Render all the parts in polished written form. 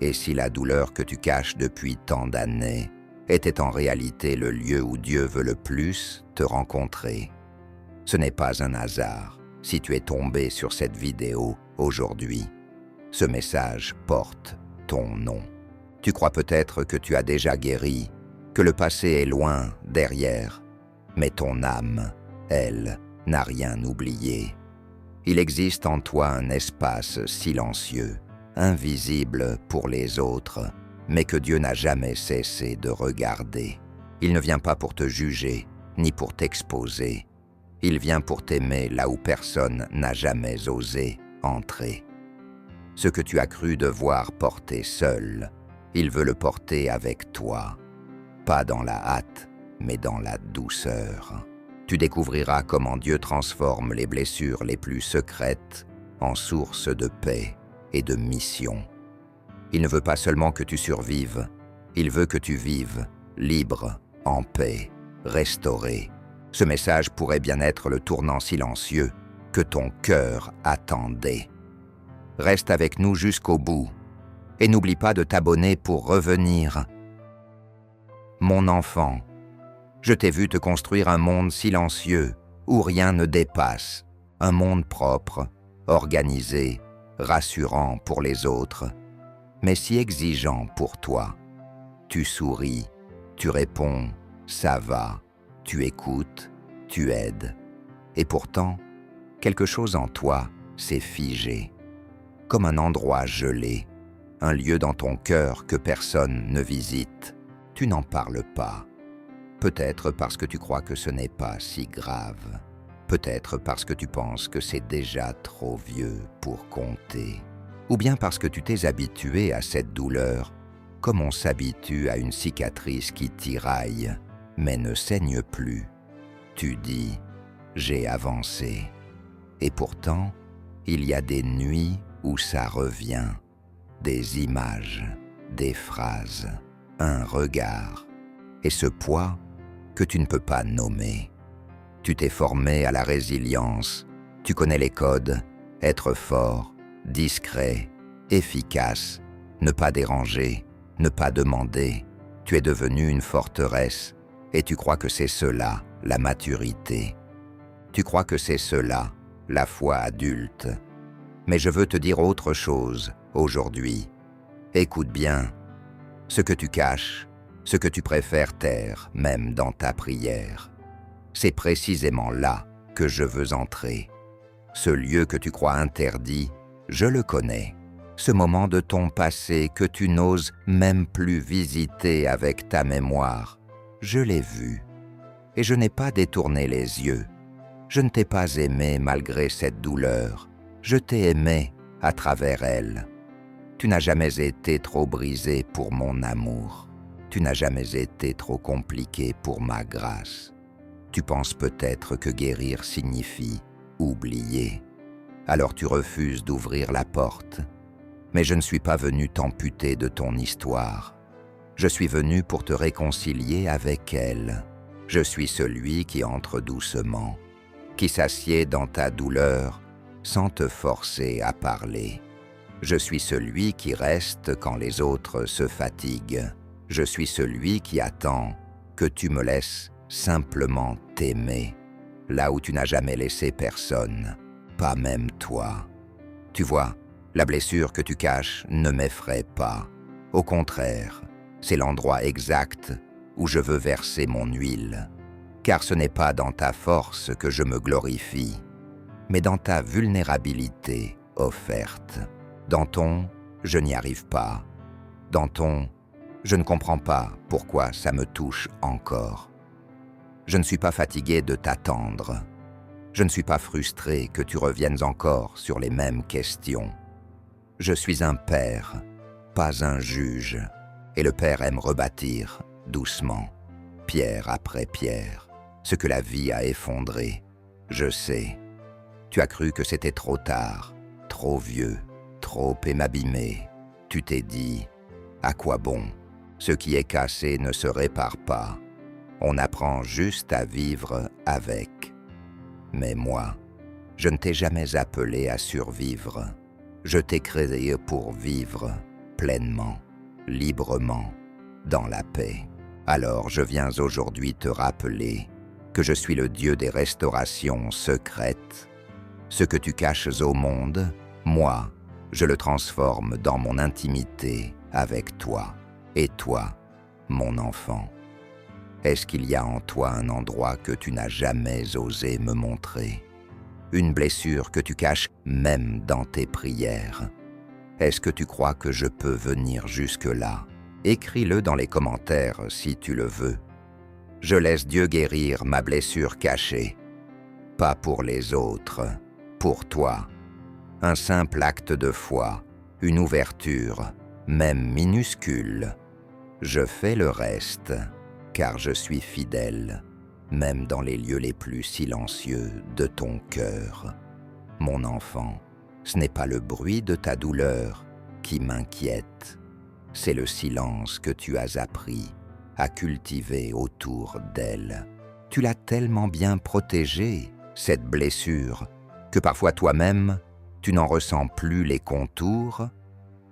Et si la douleur que tu caches depuis tant d'années était en réalité le lieu où Dieu veut le plus te rencontrer? Ce n'est pas un hasard si tu es tombé sur cette vidéo aujourd'hui. Ce message porte ton nom. Tu crois peut-être que tu as déjà guéri, que le passé est loin, derrière, mais ton âme, elle, n'a rien oublié. Il existe en toi un espace silencieux, invisible pour les autres, mais que Dieu n'a jamais cessé de regarder. Il ne vient pas pour te juger, ni pour t'exposer. Il vient pour t'aimer là où personne n'a jamais osé entrer. Ce que tu as cru devoir porter seul, il veut le porter avec toi. Pas dans la hâte, mais dans la douceur. Tu découvriras comment Dieu transforme les blessures les plus secrètes en source de paix et de mission. Il ne veut pas seulement que tu survives, il veut que tu vives, libre, en paix, restauré. Ce message pourrait bien être le tournant silencieux que ton cœur attendait. Reste avec nous jusqu'au bout et n'oublie pas de t'abonner pour revenir. Mon enfant, je t'ai vu te construire un monde silencieux où rien ne dépasse, un monde propre, organisé, rassurant pour les autres, mais si exigeant pour toi. Tu souris, tu réponds, ça va, tu écoutes, tu aides. Et pourtant, quelque chose en toi s'est figé, comme un endroit gelé, un lieu dans ton cœur que personne ne visite. Tu n'en parles pas. Peut-être parce que tu crois que ce n'est pas si grave. Peut-être parce que tu penses que c'est déjà trop vieux pour compter. Ou bien parce que tu t'es habitué à cette douleur, comme on s'habitue à une cicatrice qui tiraille, mais ne saigne plus. Tu dis « j'ai avancé ». Et pourtant, il y a des nuits où ça revient, des images, des phrases, un regard, et ce poids que tu ne peux pas nommer. Tu t'es formé à la résilience, tu connais les codes, être fort, discret, efficace, ne pas déranger, ne pas demander. Tu es devenu une forteresse et tu crois que c'est cela, la maturité. Tu crois que c'est cela, la foi adulte. Mais je veux te dire autre chose aujourd'hui. Écoute bien, ce que tu caches, ce que tu préfères taire, même dans ta prière. C'est précisément là que je veux entrer. Ce lieu que tu crois interdit, je le connais. Ce moment de ton passé que tu n'oses même plus visiter avec ta mémoire, je l'ai vu. Et je n'ai pas détourné les yeux. Je ne t'ai pas aimé malgré cette douleur. Je t'ai aimé à travers elle. Tu n'as jamais été trop brisé pour mon amour. Tu n'as jamais été trop compliqué pour ma grâce. Tu penses peut-être que guérir signifie oublier. Alors tu refuses d'ouvrir la porte. Mais je ne suis pas venu t'amputer de ton histoire. Je suis venu pour te réconcilier avec elle. Je suis celui qui entre doucement, qui s'assied dans ta douleur sans te forcer à parler. Je suis celui qui reste quand les autres se fatiguent. Je suis celui qui attend que tu me laisses simplement t'aimer, là où tu n'as jamais laissé personne, pas même toi. Tu vois, la blessure que tu caches ne m'effraie pas. Au contraire, c'est l'endroit exact où je veux verser mon huile. Car ce n'est pas dans ta force que je me glorifie, mais dans ta vulnérabilité offerte. Dans ton « je n'y arrive pas », dans ton « je ne comprends pas pourquoi ça me touche encore ». Je ne suis pas fatigué de t'attendre. Je ne suis pas frustré que tu reviennes encore sur les mêmes questions. Je suis un père, pas un juge, et le père aime rebâtir, doucement, pierre après pierre, ce que la vie a effondré. Je sais. Tu as cru que c'était trop tard, trop vieux, trop m'abîmer. Tu t'es dit, à quoi bon? Ce qui est cassé ne se répare pas. On apprend juste à vivre avec. Mais moi, je ne t'ai jamais appelé à survivre. Je t'ai créé pour vivre, pleinement, librement, dans la paix. Alors je viens aujourd'hui te rappeler que je suis le Dieu des restaurations secrètes. Ce que tu caches au monde, moi, je le transforme dans mon intimité avec toi, et toi, mon enfant. Est-ce qu'il y a en toi un endroit que tu n'as jamais osé me montrer? Une blessure que tu caches même dans tes prières? Est-ce que tu crois que je peux venir jusque-là? Écris-le dans les commentaires si tu le veux. Je laisse Dieu guérir ma blessure cachée. Pas pour les autres, pour toi. Un simple acte de foi, une ouverture, même minuscule. Je fais le reste, car je suis fidèle, même dans les lieux les plus silencieux de ton cœur. Mon enfant, ce n'est pas le bruit de ta douleur qui m'inquiète, c'est le silence que tu as appris à cultiver autour d'elle. Tu l'as tellement bien protégée, cette blessure, que parfois toi-même, tu n'en ressens plus les contours.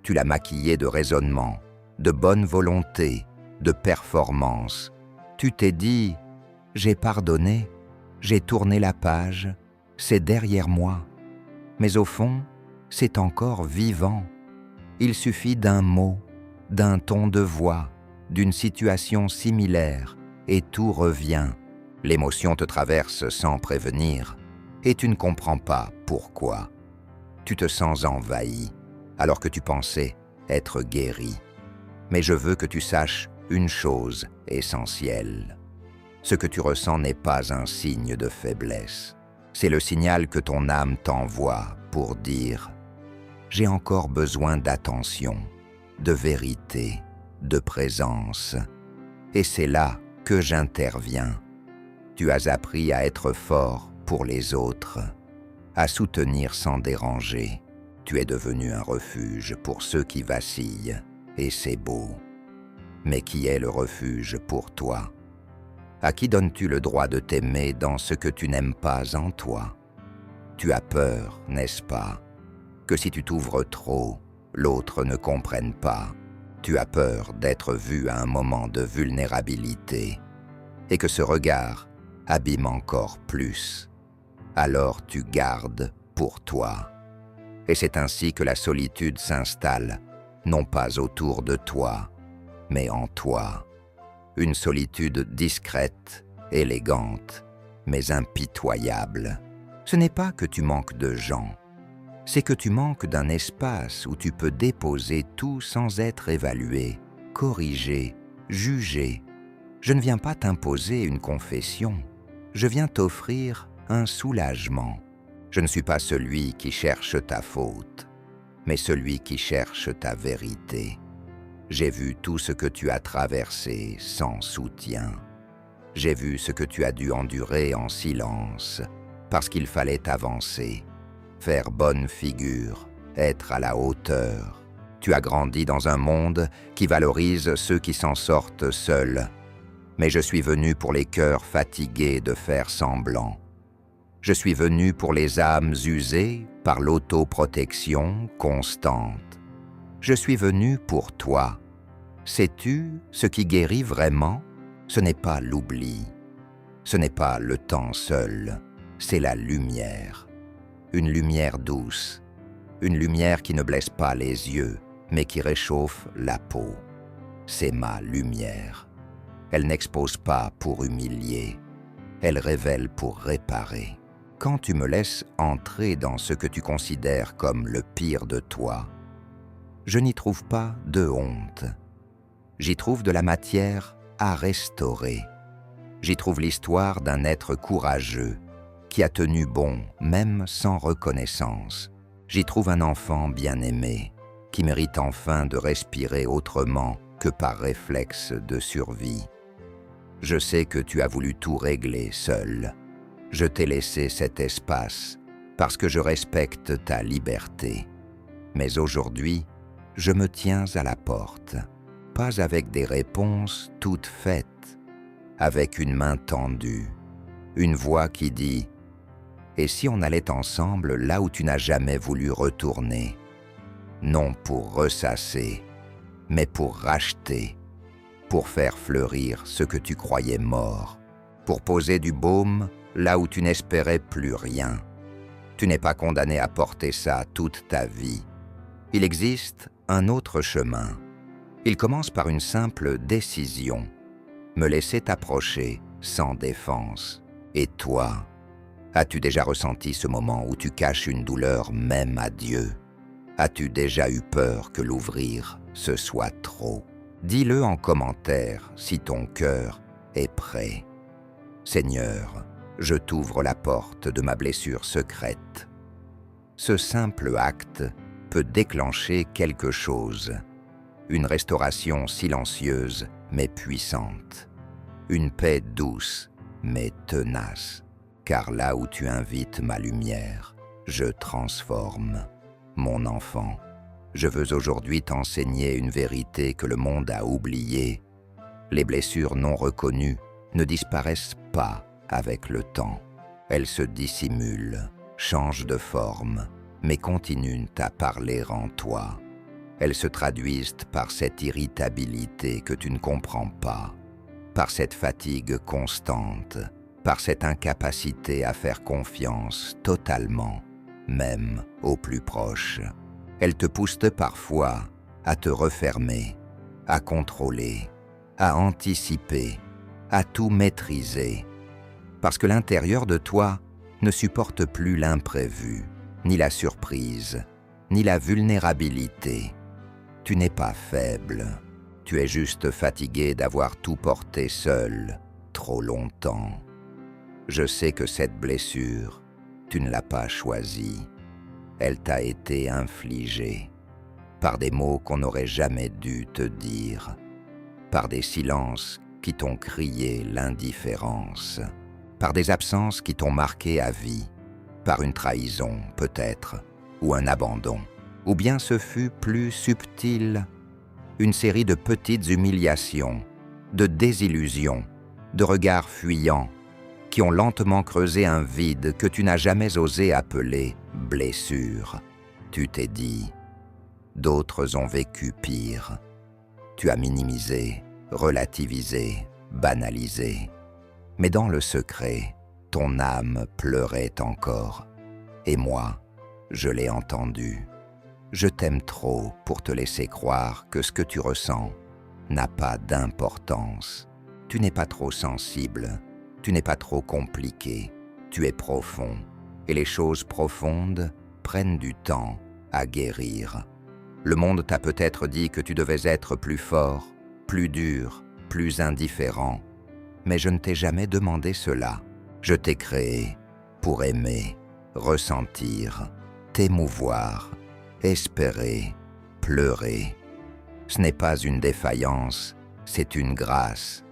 Tu l'as maquillée de raisonnement, de bonne volonté, de performance. Tu t'es dit « J'ai pardonné, j'ai tourné la page, c'est derrière moi. » Mais au fond, c'est encore vivant. Il suffit d'un mot, d'un ton de voix, d'une situation similaire, et tout revient. L'émotion te traverse sans prévenir, et tu ne comprends pas pourquoi. Tu te sens envahi, alors que tu pensais être guéri. Mais je veux que tu saches une chose essentielle. Ce que tu ressens n'est pas un signe de faiblesse. C'est le signal que ton âme t'envoie pour dire « J'ai encore besoin d'attention, de vérité, de présence. » Et c'est là que j'interviens. Tu as appris à être fort pour les autres, à soutenir sans déranger. Tu es devenu un refuge pour ceux qui vacillent, et c'est beau. Mais qui est le refuge pour toi? À qui donnes-tu le droit de t'aimer dans ce que tu n'aimes pas en toi? Tu as peur, n'est-ce pas, que si tu t'ouvres trop, l'autre ne comprenne pas. Tu as peur d'être vu à un moment de vulnérabilité, et que ce regard abîme encore plus. Alors tu gardes pour toi. Et c'est ainsi que la solitude s'installe, non pas autour de toi, mais en toi. Une solitude discrète, élégante, mais impitoyable. Ce n'est pas que tu manques de gens, c'est que tu manques d'un espace où tu peux déposer tout sans être évalué, corrigé, jugé. Je ne viens pas t'imposer une confession, je viens t'offrir un soulagement. Je ne suis pas celui qui cherche ta faute, mais celui qui cherche ta vérité. J'ai vu tout ce que tu as traversé sans soutien. J'ai vu ce que tu as dû endurer en silence, parce qu'il fallait avancer, faire bonne figure, être à la hauteur. Tu as grandi dans un monde qui valorise ceux qui s'en sortent seuls. Mais je suis venu pour les cœurs fatigués de faire semblant. Je suis venu pour les âmes usées par l'autoprotection constante. Je suis venu pour toi. Sais-tu ce qui guérit vraiment? Ce n'est pas l'oubli. Ce n'est pas le temps seul. C'est la lumière. Une lumière douce. Une lumière qui ne blesse pas les yeux, mais qui réchauffe la peau. C'est ma lumière. Elle n'expose pas pour humilier. Elle révèle pour réparer. Quand tu me laisses entrer dans ce que tu considères comme le pire de toi, je n'y trouve pas de honte. J'y trouve de la matière à restaurer. J'y trouve l'histoire d'un être courageux qui a tenu bon même sans reconnaissance. J'y trouve un enfant bien-aimé qui mérite enfin de respirer autrement que par réflexe de survie. Je sais que tu as voulu tout régler seul. Je t'ai laissé cet espace parce que je respecte ta liberté. Mais aujourd'hui, je me tiens à la porte, pas avec des réponses toutes faites, avec une main tendue, une voix qui dit « Et si on allait ensemble là où tu n'as jamais voulu retourner ?» Non pour ressasser, mais pour racheter, pour faire fleurir ce que tu croyais mort, pour poser du baume là où tu n'espérais plus rien. Tu n'es pas condamné à porter ça toute ta vie. Il existe un autre chemin. Il commence par une simple décision. Me laisser t'approcher sans défense. Et toi, as-tu déjà ressenti ce moment où tu caches une douleur même à Dieu? As-tu déjà eu peur que l'ouvrir, ce soit trop? Dis-le en commentaire si ton cœur est prêt. Seigneur, je t'ouvre la porte de ma blessure secrète. Ce simple acte peut déclencher quelque chose. Une restauration silencieuse mais puissante. Une paix douce mais tenace. Car là où tu invites ma lumière, je transforme. Mon enfant, je veux aujourd'hui t'enseigner une vérité que le monde a oubliée. Les blessures non reconnues ne disparaissent pas avec le temps. Elles se dissimulent, changent de forme, mais continuent à parler en toi. Elles se traduisent par cette irritabilité que tu ne comprends pas, par cette fatigue constante, par cette incapacité à faire confiance totalement, même aux plus proches. Elles te poussent parfois à te refermer, à contrôler, à anticiper, à tout maîtriser, parce que l'intérieur de toi ne supporte plus l'imprévu, ni la surprise, ni la vulnérabilité. Tu n'es pas faible, tu es juste fatigué d'avoir tout porté seul, trop longtemps. Je sais que cette blessure, tu ne l'as pas choisie. Elle t'a été infligée par des mots qu'on n'aurait jamais dû te dire, par des silences qui t'ont crié l'indifférence, par des absences qui t'ont marqué à vie, par une trahison peut-être, ou un abandon. Ou bien ce fut plus subtil, une série de petites humiliations, de désillusions, de regards fuyants, qui ont lentement creusé un vide que tu n'as jamais osé appeler blessure. Tu t'es dit, d'autres ont vécu pire. Tu as minimisé, relativisé, banalisé. Mais dans le secret, ton âme pleurait encore. Et moi, je l'ai entendu. Je t'aime trop pour te laisser croire que ce que tu ressens n'a pas d'importance. Tu n'es pas trop sensible, tu n'es pas trop compliqué, tu es profond. Et les choses profondes prennent du temps à guérir. Le monde t'a peut-être dit que tu devais être plus fort, plus dur, plus indifférent. Mais je ne t'ai jamais demandé cela. Je t'ai créé pour aimer, ressentir, t'émouvoir, espérer, pleurer. Ce n'est pas une défaillance, c'est une grâce.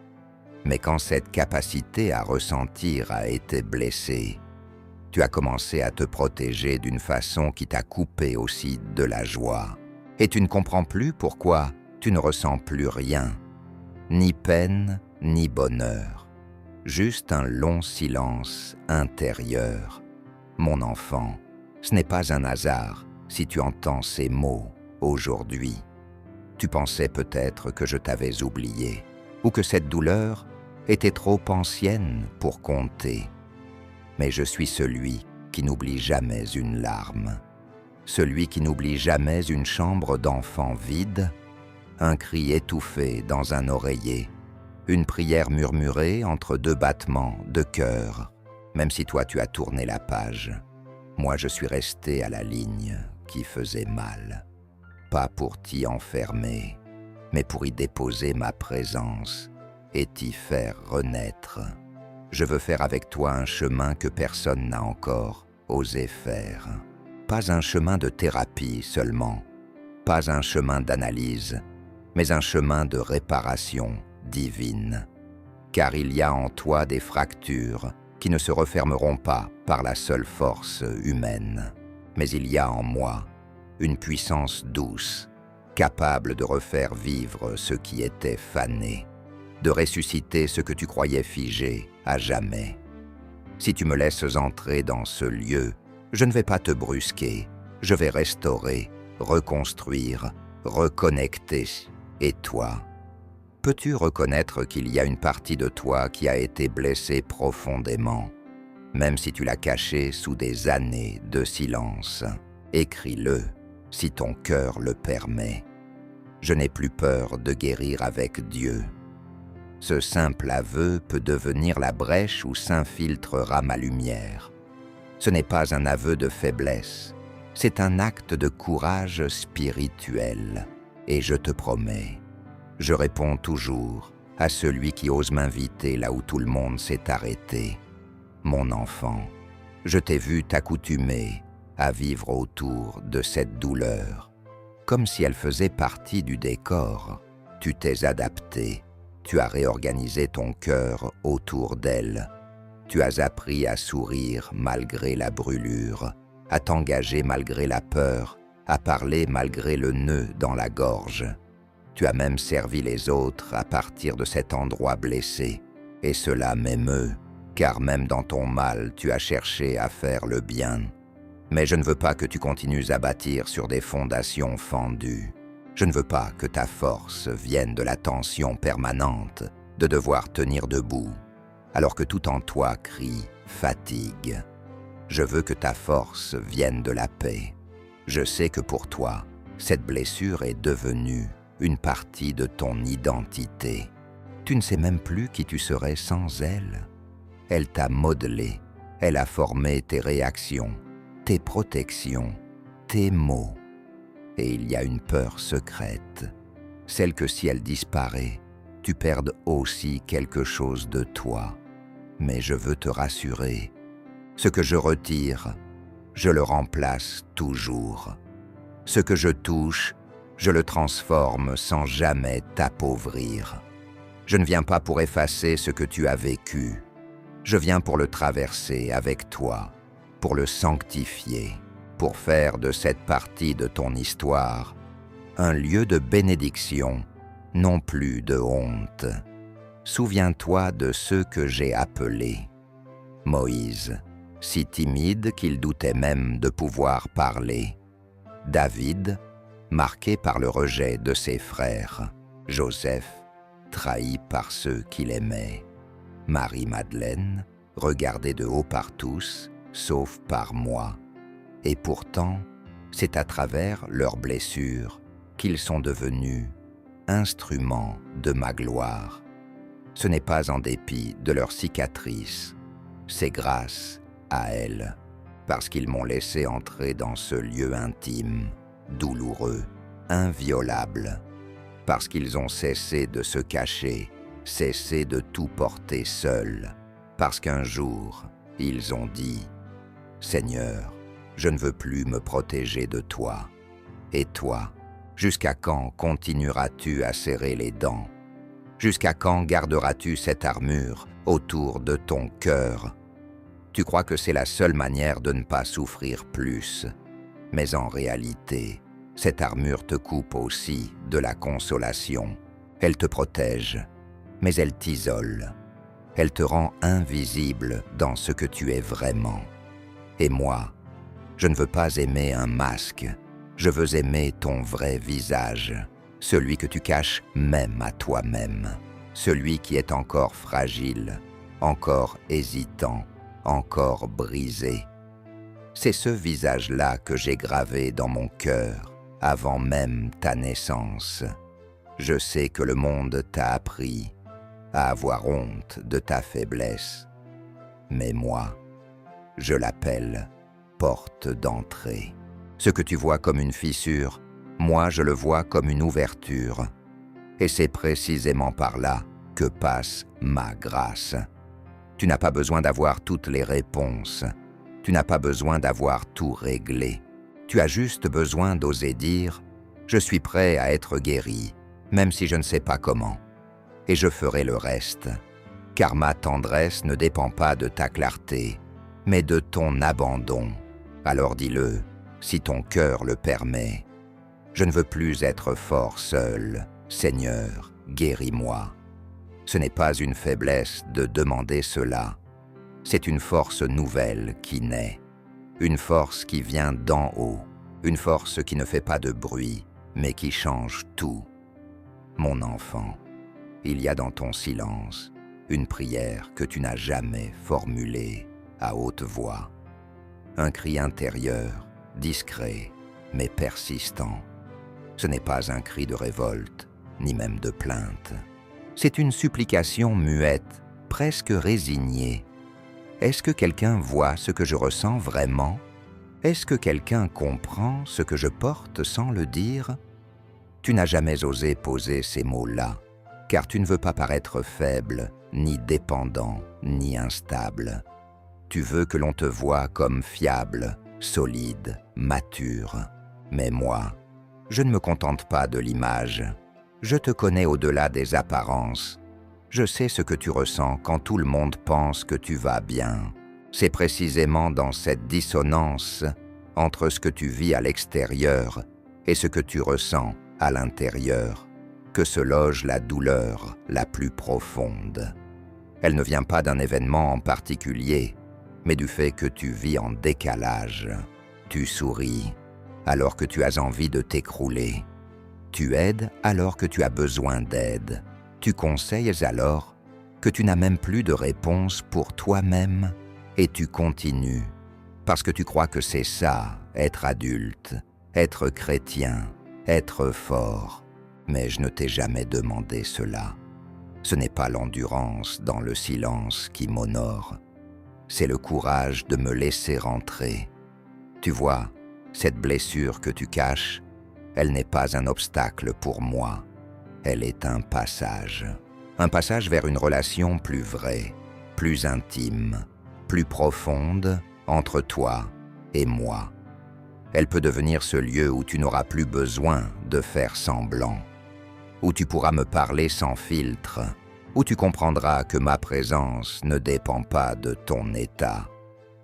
Mais quand cette capacité à ressentir a été blessée, tu as commencé à te protéger d'une façon qui t'a coupé aussi de la joie. Et tu ne comprends plus pourquoi tu ne ressens plus rien, ni peine, ni bonheur. Juste un long silence intérieur. Mon enfant, ce n'est pas un hasard si tu entends ces mots aujourd'hui. Tu pensais peut-être que je t'avais oublié, ou que cette douleur était trop ancienne pour compter. Mais je suis celui qui n'oublie jamais une larme, celui qui n'oublie jamais une chambre d'enfant vide, un cri étouffé dans un oreiller, une prière murmurée entre deux battements de cœur. Même si toi tu as tourné la page, moi je suis resté à la ligne qui faisait mal. Pas pour t'y enfermer, mais pour y déposer ma présence et t'y faire renaître. Je veux faire avec toi un chemin que personne n'a encore osé faire. Pas un chemin de thérapie seulement, pas un chemin d'analyse, mais un chemin de réparation divine. Car il y a en toi des fractures qui ne se refermeront pas par la seule force humaine. Mais il y a en moi une puissance douce, capable de refaire vivre ce qui était fané, de ressusciter ce que tu croyais figé à jamais. Si tu me laisses entrer dans ce lieu, je ne vais pas te brusquer, je vais restaurer, reconstruire, reconnecter, Et toi, peux-tu reconnaître qu'il y a une partie de toi qui a été blessée profondément, même si tu l'as cachée sous des années de silence? Écris-le, si ton cœur le permet. Je n'ai plus peur de guérir avec Dieu. Ce simple aveu peut devenir la brèche où s'infiltrera ma lumière. Ce n'est pas un aveu de faiblesse, c'est un acte de courage spirituel. Et je te promets, je réponds toujours à celui qui ose m'inviter là où tout le monde s'est arrêté. Mon enfant, je t'ai vu t'accoutumer à vivre autour de cette douleur, comme si elle faisait partie du décor. Tu t'es adapté, tu as réorganisé ton cœur autour d'elle. Tu as appris à sourire malgré la brûlure, à t'engager malgré la peur, à parler malgré le nœud dans la gorge. Tu as même servi les autres à partir de cet endroit blessé, et cela m'émeut, car même dans ton mal, tu as cherché à faire le bien. Mais je ne veux pas que tu continues à bâtir sur des fondations fendues. Je ne veux pas que ta force vienne de la tension permanente, de devoir tenir debout, alors que tout en toi crie « fatigue ». Je veux que ta force vienne de la paix. Je sais que pour toi, cette blessure est devenue une partie de ton identité. Tu ne sais même plus qui tu serais sans elle. Elle t'a modelé, elle a formé tes réactions, tes protections, tes mots. Et il y a une peur secrète, celle que si elle disparaît, tu perdes aussi quelque chose de toi. Mais je veux te rassurer, ce que je retire, je le remplace toujours. Ce que je touche, je le transforme sans jamais t'appauvrir. Je ne viens pas pour effacer ce que tu as vécu. Je viens pour le traverser avec toi, pour le sanctifier, pour faire de cette partie de ton histoire un lieu de bénédiction, non plus de honte. Souviens-toi de ceux que j'ai appelés. Moïse, si timide qu'il doutait même de pouvoir parler. David, marqué par le rejet de ses frères. Joseph, trahi par ceux qu'il aimait. Marie-Madeleine, regardée de haut par tous, sauf par moi. Et pourtant, c'est à travers leurs blessures qu'ils sont devenus instruments de ma gloire. Ce n'est pas en dépit de leurs cicatrices, c'est grâce à elles, parce qu'ils m'ont laissé entrer dans ce lieu intime, douloureux, inviolable, parce qu'ils ont cessé de se cacher, cessé de tout porter seuls, parce qu'un jour, ils ont dit « Seigneur, je ne veux plus me protéger de toi. » Et toi, jusqu'à quand continueras-tu à serrer les dents? Jusqu'à quand garderas-tu cette armure autour de ton cœur? Tu crois que c'est la seule manière de ne pas souffrir plus. Mais en réalité, cette armure te coupe aussi de la consolation. Elle te protège, mais elle t'isole. Elle te rend invisible dans ce que tu es vraiment. Et moi, je ne veux pas aimer un masque. Je veux aimer ton vrai visage, celui que tu caches même à toi-même, celui qui est encore fragile, encore hésitant, encore brisé. C'est ce visage-là que j'ai gravé dans mon cœur avant même ta naissance. Je sais que le monde t'a appris à avoir honte de ta faiblesse, mais moi, je l'appelle porte d'entrée. Ce que tu vois comme une fissure, moi je le vois comme une ouverture. Et c'est précisément par là que passe ma grâce. Tu n'as pas besoin d'avoir toutes les réponses. Tu n'as pas besoin d'avoir tout réglé. Tu as juste besoin d'oser dire « Je suis prêt à être guéri, même si je ne sais pas comment. Et je ferai le reste. Car ma tendresse ne dépend pas de ta clarté, mais de ton abandon. Alors dis-le, si ton cœur le permet. Je ne veux plus être fort seul. Seigneur, guéris-moi. » Ce n'est pas une faiblesse de demander cela. C'est une force nouvelle qui naît. Une force qui vient d'en haut. Une force qui ne fait pas de bruit, mais qui change tout. Mon enfant, il y a dans ton silence une prière que tu n'as jamais formulée à haute voix. Un cri intérieur, discret, mais persistant. Ce n'est pas un cri de révolte, ni même de plainte. C'est une supplication muette, presque résignée. Est-ce que quelqu'un voit ce que je ressens vraiment? Est-ce que quelqu'un comprend ce que je porte sans le dire? Tu n'as jamais osé poser ces mots-là, car tu ne veux pas paraître faible, ni dépendant, ni instable. Tu veux que l'on te voie comme fiable, solide, mature. Mais moi, je ne me contente pas de l'image. Je te connais au-delà des apparences. Je sais ce que tu ressens quand tout le monde pense que tu vas bien. C'est précisément dans cette dissonance entre ce que tu vis à l'extérieur et ce que tu ressens à l'intérieur que se loge la douleur la plus profonde. Elle ne vient pas d'un événement en particulier, mais du fait que tu vis en décalage. Tu souris alors que tu as envie de t'écrouler. Tu aides alors que tu as besoin d'aide. Tu conseilles alors que tu n'as même plus de réponse pour toi-même et tu continues parce que tu crois que c'est ça, être adulte, être chrétien, être fort. Mais je ne t'ai jamais demandé cela. Ce n'est pas l'endurance dans le silence qui m'honore. C'est le courage de me laisser rentrer. Tu vois, cette blessure que tu caches, elle n'est pas un obstacle pour moi. Elle est un passage vers une relation plus vraie, plus intime, plus profonde entre toi et moi. Elle peut devenir ce lieu où tu n'auras plus besoin de faire semblant, où tu pourras me parler sans filtre, où tu comprendras que ma présence ne dépend pas de ton état,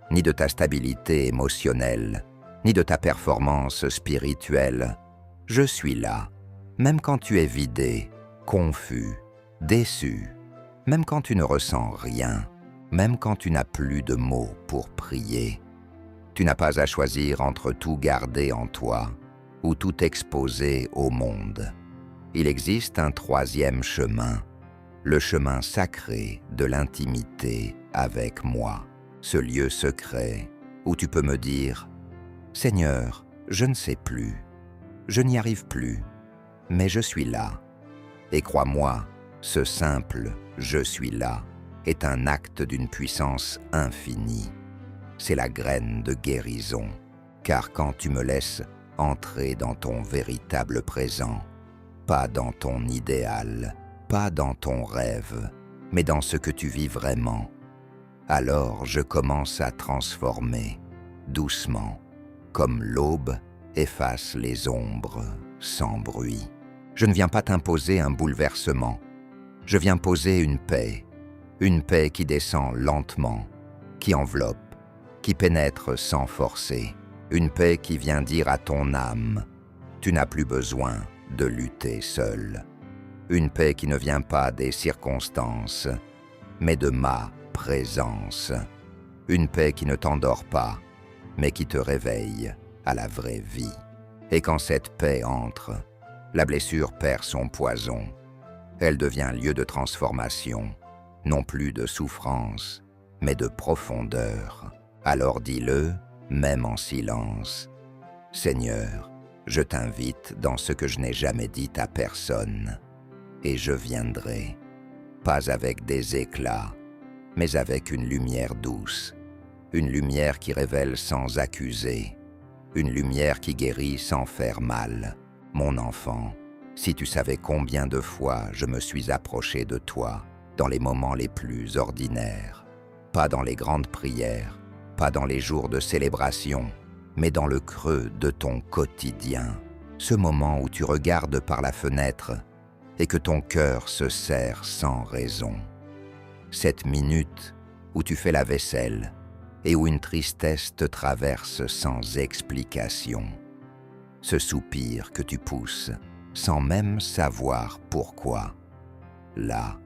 ni de ta stabilité émotionnelle, ni de ta performance spirituelle. Je suis là, même quand tu es vidé, confus, déçu, même quand tu ne ressens rien, même quand tu n'as plus de mots pour prier. Tu n'as pas à choisir entre tout garder en toi ou tout exposer au monde. Il existe un troisième chemin, le chemin sacré de l'intimité avec moi, ce lieu secret où tu peux me dire « Seigneur, je ne sais plus, je n'y arrive plus, mais je suis là. » Et crois-moi, ce simple « je suis là » est un acte d'une puissance infinie. C'est la graine de guérison, car quand tu me laisses entrer dans ton véritable présent, pas dans ton idéal, pas dans ton rêve, mais dans ce que tu vis vraiment, alors je commence à transformer, doucement, comme l'aube efface les ombres sans bruit. Je ne viens pas t'imposer un bouleversement, je viens poser une paix qui descend lentement, qui enveloppe, qui pénètre sans forcer, une paix qui vient dire à ton âme « Tu n'as plus besoin de lutter seul », une paix qui ne vient pas des circonstances, mais de ma présence, une paix qui ne t'endort pas, mais qui te réveille à la vraie vie. Et quand cette paix entre, la blessure perd son poison, elle devient lieu de transformation, non plus de souffrance, mais de profondeur. Alors dis-le, même en silence. Seigneur, je t'invite dans ce que je n'ai jamais dit à personne, et je viendrai, pas avec des éclats, mais avec une lumière douce, une lumière qui révèle sans accuser, une lumière qui guérit sans faire mal. Mon enfant, si tu savais combien de fois je me suis approché de toi dans les moments les plus ordinaires, pas dans les grandes prières, pas dans les jours de célébration, mais dans le creux de ton quotidien, ce moment où tu regardes par la fenêtre et que ton cœur se serre sans raison. Cette minute où tu fais la vaisselle et où une tristesse te traverse sans explication. Ce soupir que tu pousses sans même savoir pourquoi. Là,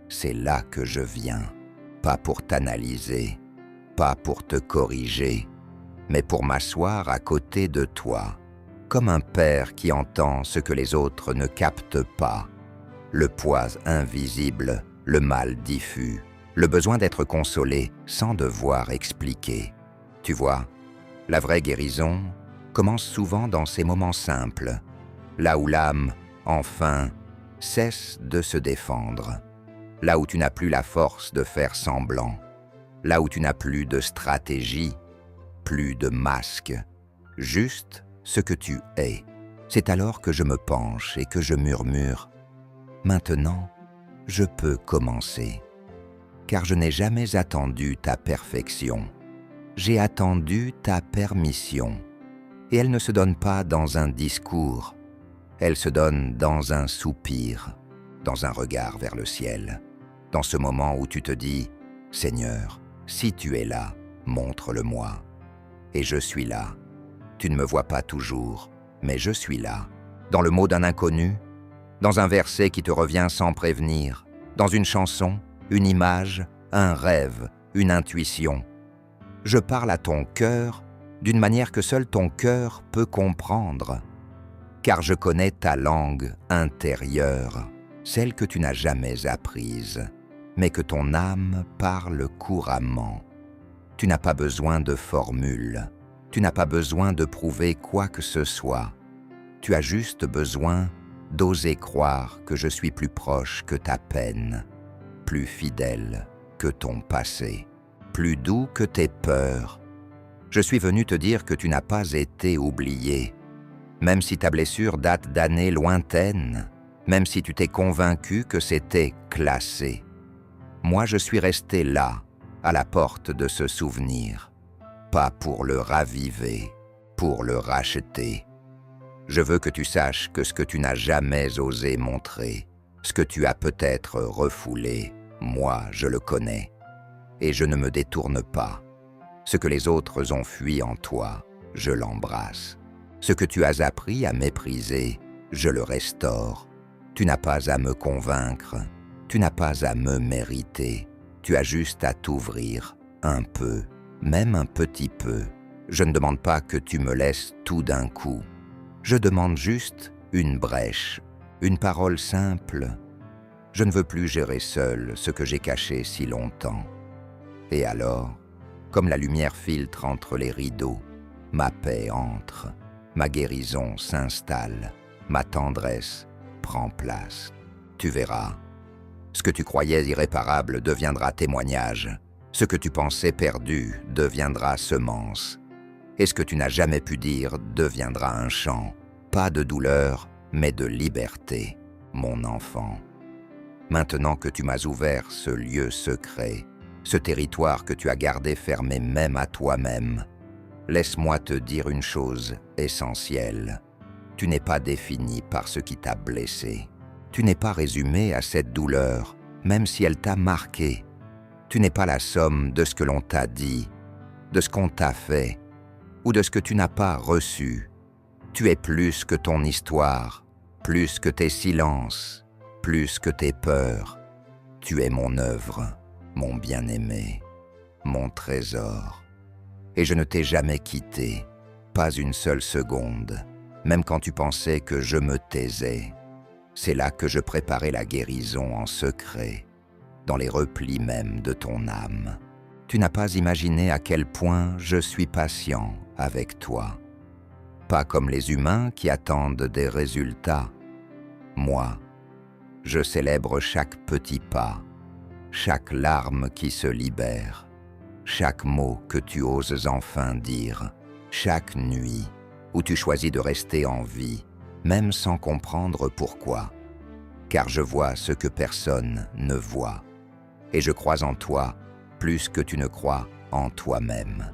c'est là que je viens, pas pour t'analyser, pas pour te corriger, mais pour m'asseoir à côté de toi, comme un père qui entend ce que les autres ne captent pas, le poids invisible, le mal diffus, le besoin d'être consolé sans devoir expliquer. Tu vois, la vraie guérison commence souvent dans ces moments simples, là où l'âme, enfin, cesse de se défendre, là où tu n'as plus la force de faire semblant, là où tu n'as plus de stratégie, plus de masque, juste ce que tu es. C'est alors que je me penche et que je murmure « Maintenant, je peux commencer. » Car je n'ai jamais attendu ta perfection. J'ai attendu ta permission. Et elle ne se donne pas dans un discours. Elle se donne dans un soupir, dans un regard vers le ciel, dans ce moment où tu te dis « Seigneur, si tu es là, montre-le-moi. » Et je suis là. Tu ne me vois pas toujours, mais je suis là. Dans le mot d'un inconnu, dans un verset qui te revient sans prévenir, dans une chanson, une image, un rêve, une intuition. Je parle à ton cœur d'une manière que seul ton cœur peut comprendre, car je connais ta langue intérieure, celle que tu n'as jamais apprise, mais que ton âme parle couramment. Tu n'as pas besoin de formule, tu n'as pas besoin de prouver quoi que ce soit. Tu as juste besoin d'oser croire que je suis plus proche que ta peine, plus fidèle que ton passé, plus doux que tes peurs. Je suis venu te dire que tu n'as pas été oublié, même si ta blessure date d'années lointaines, même si tu t'es convaincu que c'était classé. Moi, je suis resté là, à la porte de ce souvenir, pas pour le raviver, pour le racheter. Je veux que tu saches que ce que tu n'as jamais osé montrer, ce que tu as peut-être refoulé, moi, je le connais. Et je ne me détourne pas. Ce que les autres ont fui en toi, je l'embrasse. Ce que tu as appris à mépriser, je le restaure. Tu n'as pas à me convaincre, tu n'as pas à me mériter. Tu as juste à t'ouvrir un peu, même un petit peu. Je ne demande pas que tu me laisses tout d'un coup. Je demande juste une brèche, une parole simple. Je ne veux plus gérer seul ce que j'ai caché si longtemps. Et alors, comme la lumière filtre entre les rideaux, ma paix entre, ma guérison s'installe, ma tendresse prend place. Tu verras, ce que tu croyais irréparable deviendra témoignage, ce que tu pensais perdu deviendra semence, et ce que tu n'as jamais pu dire deviendra un chant, pas de douleur, mais de liberté, mon enfant. Maintenant que tu m'as ouvert ce lieu secret, ce territoire que tu as gardé fermé même à toi-même, laisse-moi te dire une chose essentielle. Tu n'es pas défini par ce qui t'a blessé. Tu n'es pas résumé à cette douleur, même si elle t'a marqué. Tu n'es pas la somme de ce que l'on t'a dit, de ce qu'on t'a fait, ou de ce que tu n'as pas reçu. Tu es plus que ton histoire, plus que tes silences, plus que tes peurs. Tu es mon œuvre, mon bien-aimé, mon trésor. Et je ne t'ai jamais quitté, pas une seule seconde, même quand tu pensais que je me taisais. C'est là que je préparais la guérison en secret, dans les replis même de ton âme. Tu n'as pas imaginé à quel point je suis patient avec toi. Pas comme les humains qui attendent des résultats. Moi, je célèbre chaque petit pas, chaque larme qui se libère, chaque mot que tu oses enfin dire, chaque nuit où tu choisis de rester en vie, même sans comprendre pourquoi. Car je vois ce que personne ne voit, et je crois en toi plus que tu ne crois en toi-même.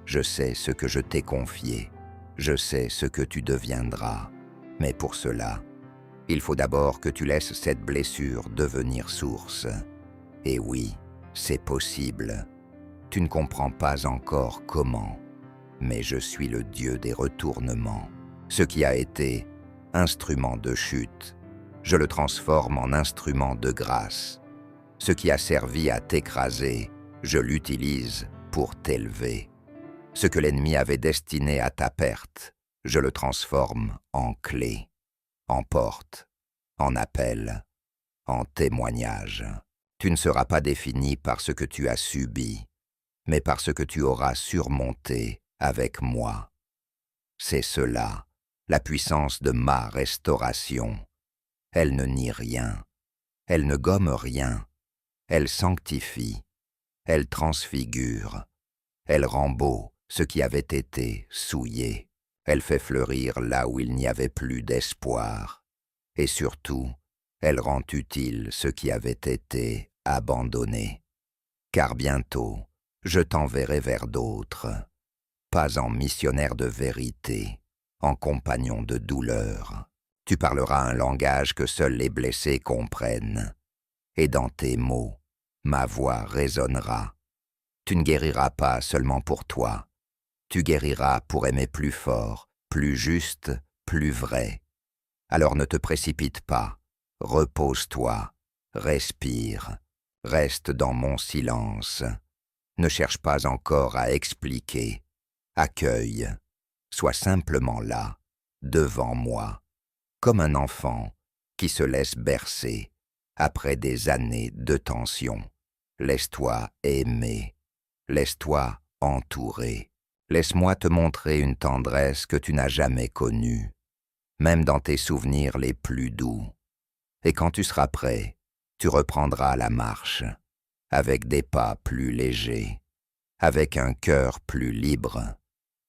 Je sais ce que je t'ai confié, je sais ce que tu deviendras, mais pour cela, il faut d'abord que tu laisses cette blessure devenir source. Et oui, c'est possible. Tu ne comprends pas encore comment, mais je suis le Dieu des retournements. Ce qui a été instrument de chute, je le transforme en instrument de grâce. Ce qui a servi à t'écraser, je l'utilise pour t'élever. Ce que l'ennemi avait destiné à ta perte, je le transforme en clé, en porte, en appel, en témoignage. Tu ne seras pas défini par ce que tu as subi, mais par ce que tu auras surmonté avec moi. C'est cela, la puissance de ma restauration. Elle ne nie rien, elle ne gomme rien, elle sanctifie, elle transfigure, elle rend beau ce qui avait été souillé, elle fait fleurir là où il n'y avait plus d'espoir, et surtout, elle rend utile ce qui avait été abandonné. Car bientôt, je t'enverrai vers d'autres, pas en missionnaire de vérité, en compagnon de douleur. Tu parleras un langage que seuls les blessés comprennent, et dans tes mots, ma voix résonnera. Tu ne guériras pas seulement pour toi, tu guériras pour aimer plus fort, plus juste, plus vrai. Alors ne te précipite pas, repose-toi, respire, reste dans mon silence. Ne cherche pas encore à expliquer, accueille, sois simplement là, devant moi, comme un enfant qui se laisse bercer après des années de tension. Laisse-toi aimer, laisse-toi entourer. Laisse-moi te montrer une tendresse que tu n'as jamais connue, même dans tes souvenirs les plus doux. Et quand tu seras prêt, tu reprendras la marche, avec des pas plus légers, avec un cœur plus libre.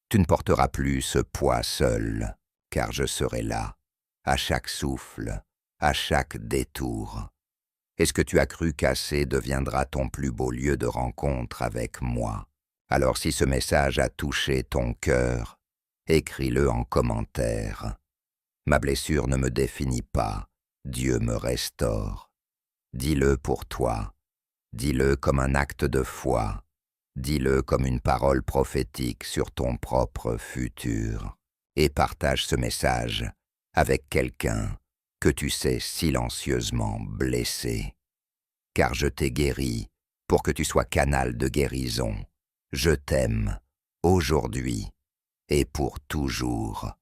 Tu ne porteras plus ce poids seul, car je serai là, à chaque souffle, à chaque détour. Et ce que tu as cru casser deviendra ton plus beau lieu de rencontre avec moi. Alors si ce message a touché ton cœur, écris-le en commentaire. Ma blessure ne me définit pas, Dieu me restaure. Dis-le pour toi, dis-le comme un acte de foi, dis-le comme une parole prophétique sur ton propre futur, et partage ce message avec quelqu'un que tu sais silencieusement blessé. Car je t'ai guéri pour que tu sois canal de guérison. Je t'aime, aujourd'hui et pour toujours.